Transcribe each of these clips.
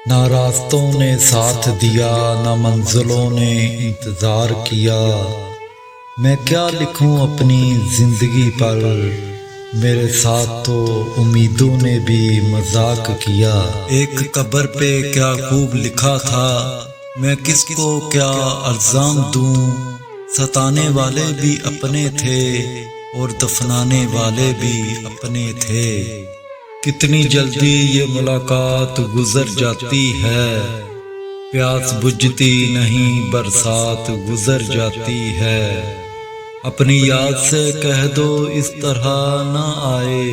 نہ راستوں نے ساتھ دیا، نہ منزلوں نے انتظار کیا۔ میں کیا لکھوں اپنی زندگی پر، میرے ساتھ تو امیدوں نے بھی مذاق کیا۔ ایک قبر پہ کیا خوب لکھا تھا، میں کس کو کیا الزام دوں۔ ستانے والے بھی اپنے تھے اور دفنانے والے بھی اپنے تھے۔ کتنی جلدی یہ ملاقات گزر جاتی ہے، پیاس بجھتی نہیں برسات گزر جاتی ہے۔ اپنی یاد سے کہہ دو اس طرح نہ آئے،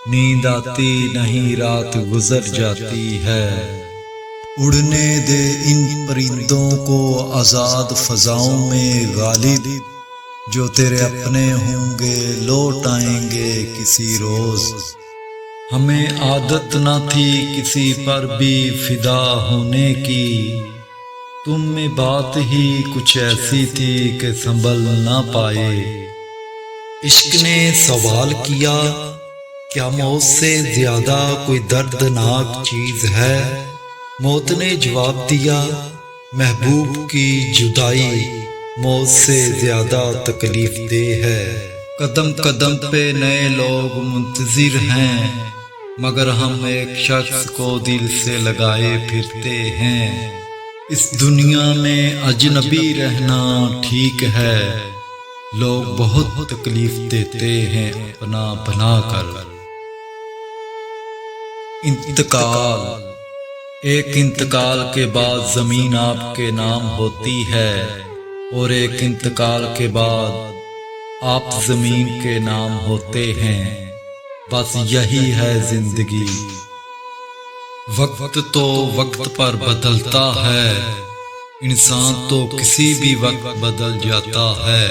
نیند آتی نہیں رات گزر جاتی ہے۔ اڑنے دے ان پرندوں کو آزاد فضاؤں میں غالب، جو تیرے اپنے ہوں گے لوٹ آئیں گے کسی روز۔ ہمیں عادت نہ تھی کسی پر بھی فدا ہونے کی، تم میں بات ہی کچھ ایسی تھی کہ سنبھل نہ پائے۔ عشق نے سوال کیا، کیا موت سے زیادہ کوئی دردناک چیز ہے؟ موت نے جواب دیا، محبوب کی جدائی موت سے زیادہ تکلیف دہ ہے۔ قدم قدم پہ نئے لوگ منتظر ہیں، مگر ہم ایک شخص کو دل سے لگائے پھرتے ہیں۔ اس دنیا میں اجنبی رہنا ٹھیک ہے، لوگ بہت تکلیف دیتے ہیں اپنا بنا کر۔ انتقال، ایک انتقال کے بعد زمین آپ کے نام ہوتی ہے، اور ایک انتقال کے بعد آپ زمین کے نام ہوتے ہیں۔ بس یہی ہے زندگی، وقت تو وقت پر بدلتا ہے، انسان تو کسی بھی وقت بدل جاتا ہے۔